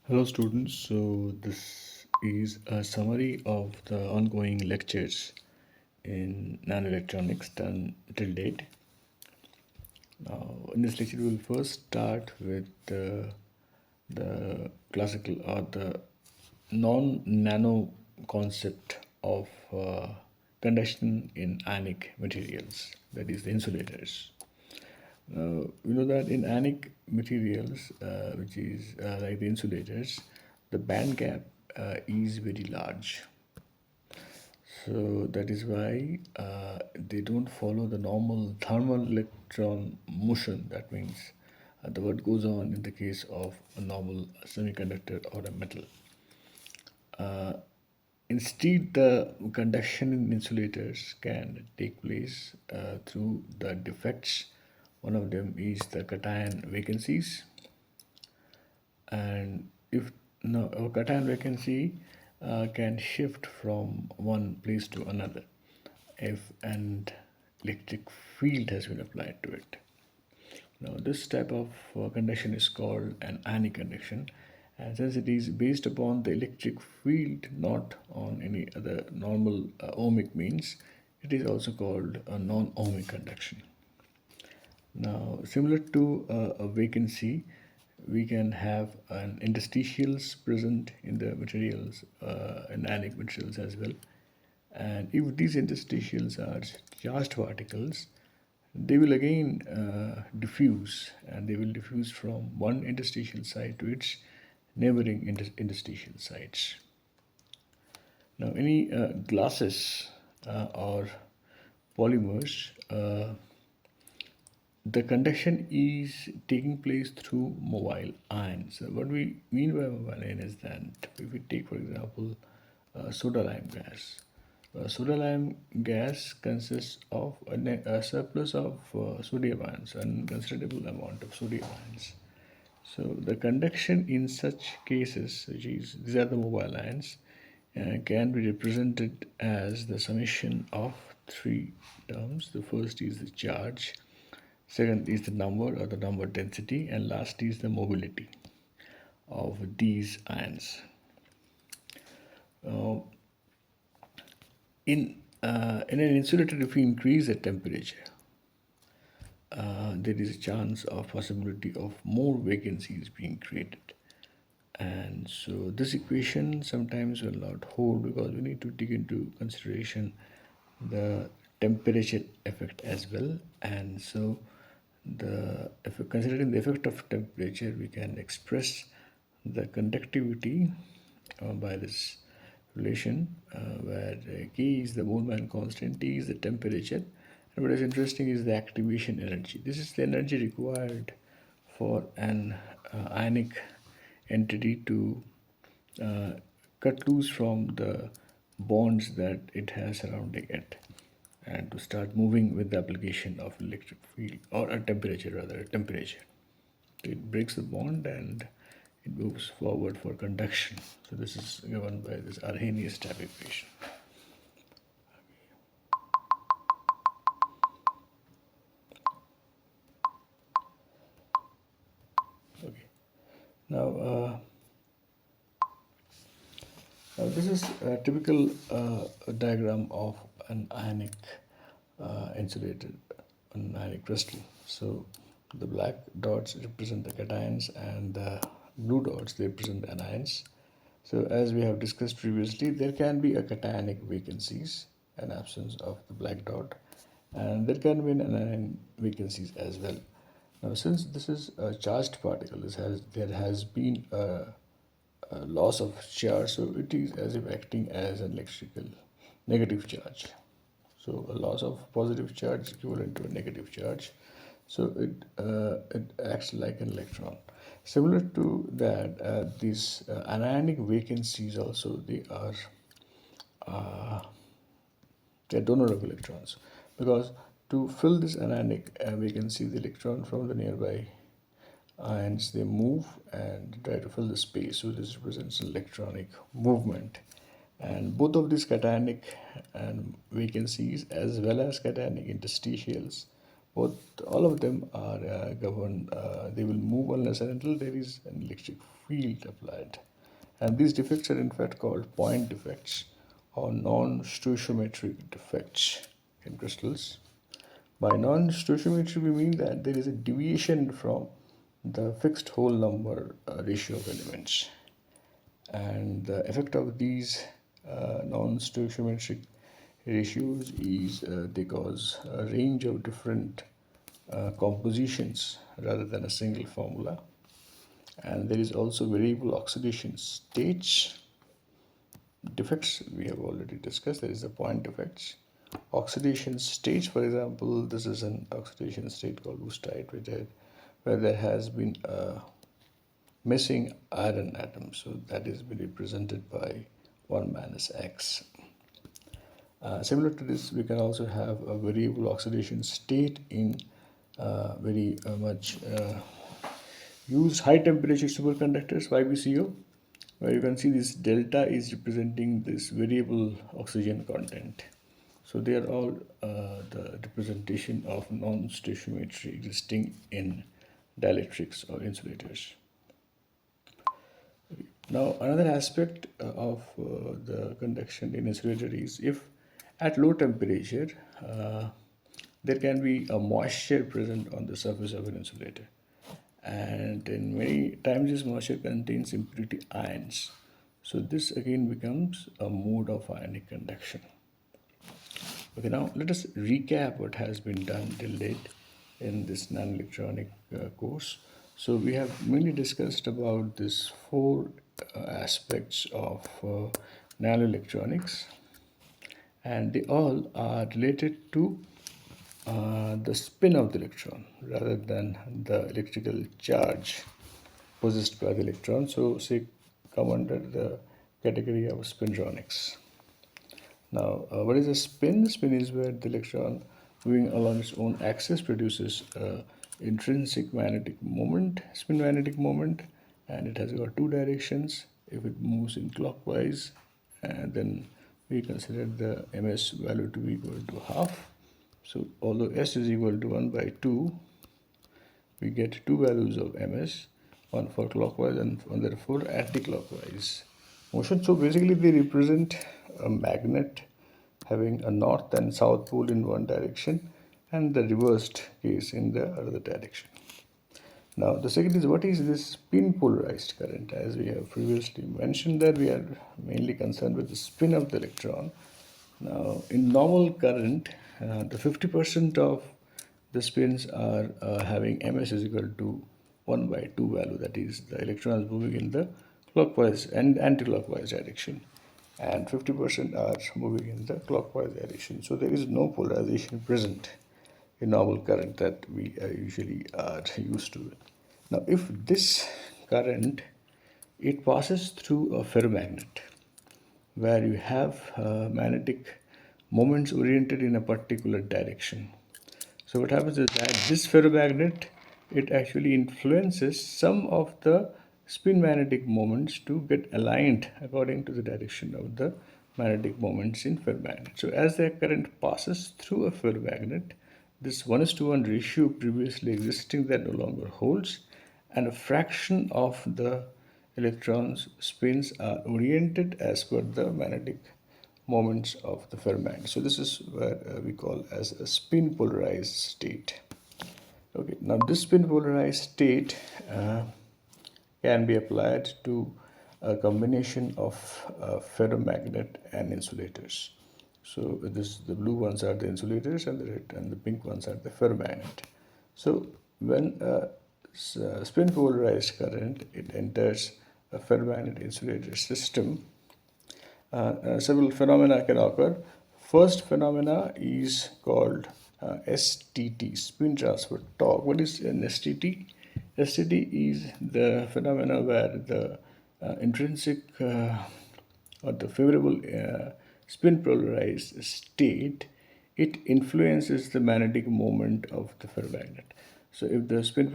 Hello students, so this is a summary of the ongoing lectures in nanoelectronics done till date. Now in this lecture we will first start with the classical or the non-nano concept of conduction in ionic materials, that is the insulators. We know that in ionic materials, which is like the insulators, the band gap is very large. So that is why they don't follow the normal thermal electron motion. That means the what goes on in the case of a normal semiconductor or a metal. Instead, the conduction in insulators can take place through the defects. One of them is the cation vacancies, and if no, a cation vacancy can shift from one place to another if an electric field has been applied to it. Now, this type of conduction is called an ionic conduction, and since it is based upon the electric field, not on any other normal ohmic means, it is also called a non-ohmic conduction. Now, similar to a vacancy, we can have an interstitials present in the materials, in ionic materials as well. And if these interstitials are charged particles, they will again diffuse, and they will diffuse from one interstitial site to its neighboring interstitial sites. Now, any glasses or polymers, the conduction is taking place through mobile ions. What we mean by mobile ion is that if we take, for example, soda lime gas. Soda lime gas consists of a surplus of sodium ions, an considerable amount of sodium ions. So the conduction in such cases, which is these are the mobile ions, can be represented as the summation of three terms. The first is the charge, second is the number or the number density, and last is the mobility of these ions. Uh, in an insulator, if we increase the temperature, there is a chance of possibility of more vacancies being created. And so this equation sometimes will not hold because we need to take into consideration the temperature effect as well. And so if considering the effect of temperature, we can express the conductivity by this relation, where K is the Boltzmann constant, T is the temperature, and what is interesting is the activation energy. This is the energy required for an ionic entity to uh, cut loose from the bonds that it has surrounding it and to start moving with the application of electric field or a temperature, rather a temperature. It breaks the bond and it moves forward for conduction. So this is given by this Arrhenius type equation. Okay. Now, this is a typical diagram of an ionic insulated, an ionic crystal. So the black dots represent the cations and the blue dots they represent the anions. So as we have discussed previously, there can be a cationic vacancies, an absence of the black dot, and there can be an anion vacancies as well. Now, since this is a charged particle, there has been a loss of charge, so it is as if acting as an electrical negative charge. So a loss of positive charge is equivalent to a negative charge. So it acts like an electron. Similar to that, these anionic vacancies also they're donor of electrons, because to fill this anionic vacancy, the electron from the nearby ions they move and try to fill the space. So this represents electronic movement, and both of these cationic and vacancies as well as cationic interstitials Both, all of them are governed, they will move unless and until there is an electric field applied. And these defects are in fact called point defects or non-stoichiometric defects in crystals. By non-stoichiometry, we mean that there is a deviation from the fixed whole number ratio of elements. And the effect of these non-stoichiometric ratios is they cause a range of different compositions rather than a single formula. And there is also variable oxidation states defects we have already discussed. There is the point defects. Oxidation states, for example, this is an oxidation state called woostite, where there has been a missing iron atom. So that is been represented by 1 minus X. Similar to this, we can also have a variable oxidation state in very much used high temperature superconductors, YBCO, where you can see this delta is representing this variable oxygen content. So they are all the representation of non-stoichiometry existing in dielectrics or insulators. Now, another aspect of the conduction in insulator is if at low temperature there can be a moisture present on the surface of an insulator, and in many times this moisture contains impurity ions. So this again becomes a mode of ionic conduction. Okay, now let us recap what has been done till date in this non-electronic course. So we have mainly discussed about these four aspects of nanoelectronics, and they all are related to the spin of the electron rather than the electrical charge possessed by the electron. So say come under the category of spintronics. Now, what is a spin? Spin is where the electron moving along its own axis produces intrinsic magnetic moment, spin magnetic moment, and it has got two directions. If it moves in clockwise, and then we consider the ms value to be equal to half. So although s is equal to 1 by 2, we get two values of ms, one for clockwise and one therefore anti-clockwise motion. So basically they represent a magnet having a north and south pole in one direction and the reversed case in the other direction. Now the second is, what is this spin polarized current? As we have previously mentioned that we are mainly concerned with the spin of the electron. Now in normal current, the 50% of the spins are having ms is equal to 1 by 2 value, that is the electron is moving in the clockwise and anti-clockwise direction, and 50% are moving in the clockwise direction. So there is no polarization present in normal current that we usually are used to. Now if this current, it passes through a ferromagnet where you have magnetic moments oriented in a particular direction. So what happens is that this ferromagnet, it actually influences some of the spin magnetic moments to get aligned according to the direction of the magnetic moments in ferromagnet. So as the current passes through a ferromagnet, this 1:1 ratio previously existing that no longer holds, and a fraction of the electrons spins are oriented as per the magnetic moments of the ferromagnet. So this is where we call as a spin polarized state. Okay, now this spin polarized state can be applied to a combination of ferromagnet and insulators. So this, the blue ones are the insulators and the red and the pink ones are the ferromagnet. So when spin polarized current, it enters a ferromagnet insulator system, several phenomena can occur. First phenomena is called STT, spin transfer torque. What is an STT? STT is the phenomena where the intrinsic or the favorable spin polarized state, it influences the magnetic moment of the ferromagnet. So if the spin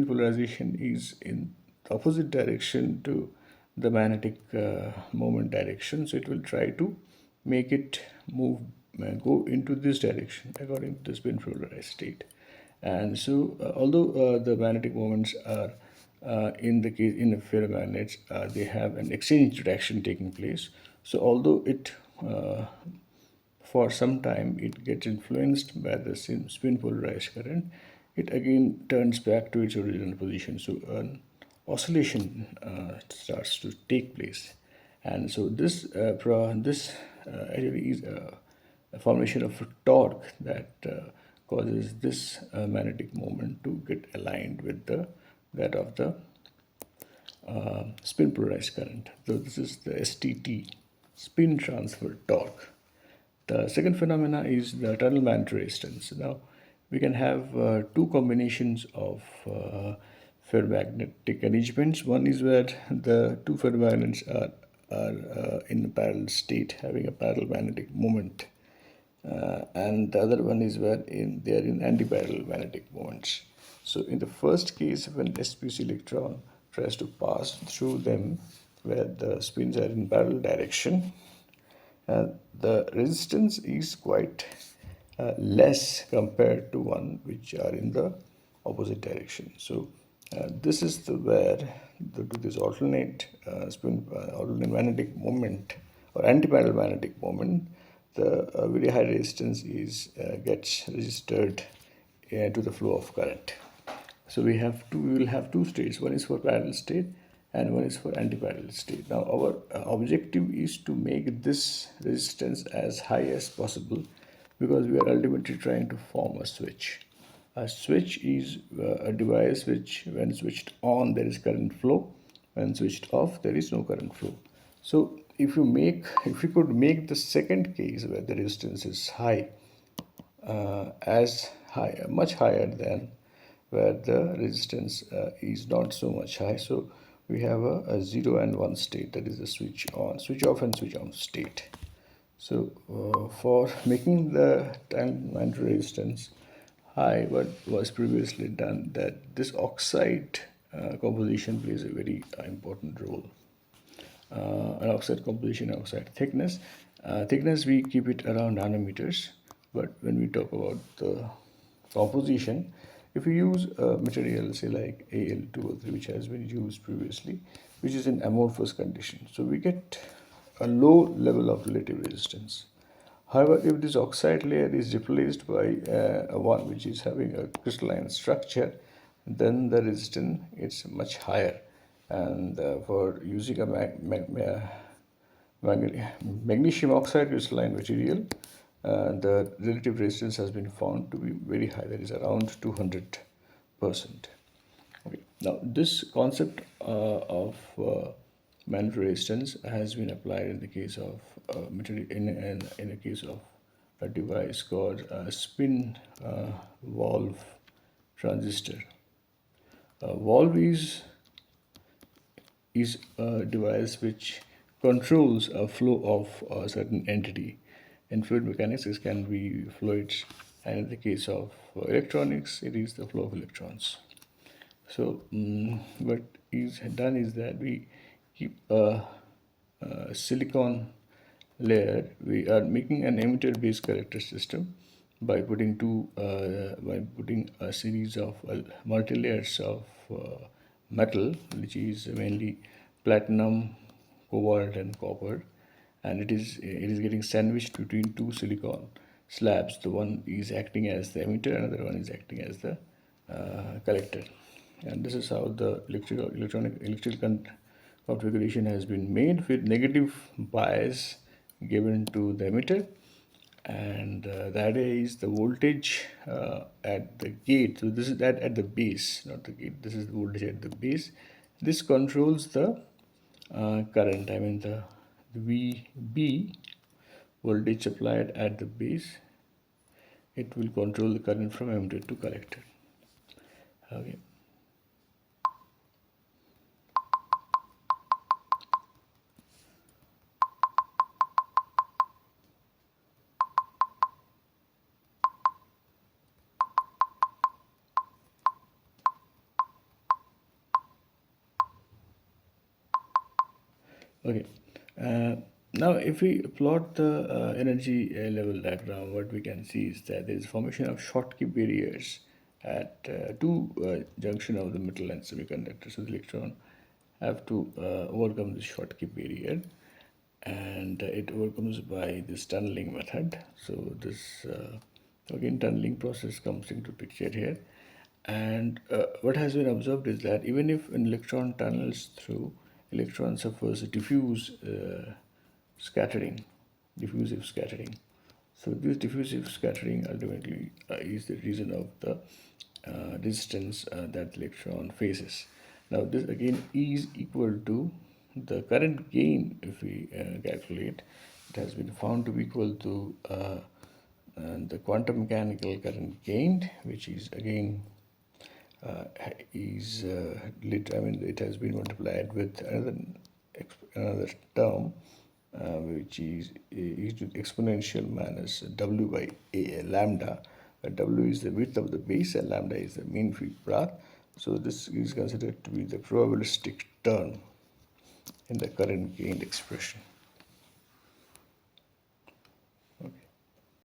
polarization is in the opposite direction to the magnetic moment direction, so it will try to make it move go into this direction according to the spin polarized state. And so, although the magnetic moments are in the case in the ferromagnets, they have an exchange interaction taking place. So, although it for some time it gets influenced by the spin polarized current, it again turns back to its original position. So an oscillation starts to take place, and so this actually is a formation of a torque that causes this magnetic moment to get aligned with the that of the spin polarized current. So this is the STT, spin transfer torque. The second phenomena is the tunnel magnetic resistance. Now, we can have two combinations of ferromagnetic arrangements. One is where the two ferromagnets are in a parallel state, having a parallel magnetic moment. And the other one is where they are in antiparallel magnetic moments. So in the first case, when SPC electron tries to pass through them, where the spins are in parallel direction, the resistance is quite less compared to one which are in the opposite direction. So this is the where to this alternate magnetic moment or antiparallel magnetic moment, the very high resistance is gets registered to the flow of current. So we will have two states. One is for parallel state and one is for antiparallel state. Now our objective is to make this resistance as high as possible, because we are ultimately trying to form a switch. A switch is a device which, when switched on, there is current flow. When switched off, there is no current flow. So if we could make the second case where the resistance is high, as high, much higher than where the resistance is not so much high. So we have a 0 and 1 state, that is a switch on, switch off and switch on state. So for making the time and resistance high, what was previously done, that this oxide composition plays a very important role. An oxide composition, oxide thickness. Thickness we keep it around nanometers, but when we talk about the composition, if we use a material say like Al2O3, which has been used previously, which is in amorphous condition, so we get a low level of relative resistance. However, if this oxide layer is replaced by a one which is having a crystalline structure, then the resistance is much higher. And for using a magnesium oxide crystalline material, the relative resistance has been found to be very high, that is around 200%. Okay. Now, this concept of magnetic resistance has been applied in the case of material in a case of a device called a spin valve transistor. A valve is a device which controls a flow of a certain entity. In fluid mechanics, this can be fluids, and in the case of electronics, it is the flow of electrons. So, what is done is that we keep a silicon layer. We are making an emitter-based collector system by putting a series of multi layers of metal, which is mainly platinum, cobalt, and copper, and it is getting sandwiched between two silicon slabs. The one is acting as the emitter, another one is acting as the collector, and this is how the electrical configuration has been made, with negative bias given to the emitter, and the idea is the voltage at the gate. So this is that at the base, not the gate. This is the voltage at the base. This controls the current. I mean the VB, voltage applied at the base. It will control the current from emitter to collector. Okay. Okay. Now, if we plot the energy level diagram, what we can see is that there is formation of Schottky barriers at two junction of the metal and semiconductor. So the electron have to overcome this Schottky barrier, and it overcomes by this tunneling method. So this again tunneling process comes into picture here, and what has been observed is that even if an electron tunnels through, electron suffers diffuse scattering, diffusive scattering. So this diffusive scattering ultimately is the reason of the resistance that electron faces. Now this again is equal to the current gain. If we calculate, it has been found to be equal to the quantum mechanical current gained, which is again uh, I mean, it has been multiplied with another term, which is e to the exponential minus w by lambda, where w is the width of the base and lambda is the mean free path. So this is considered to be the probabilistic term in the current gained expression.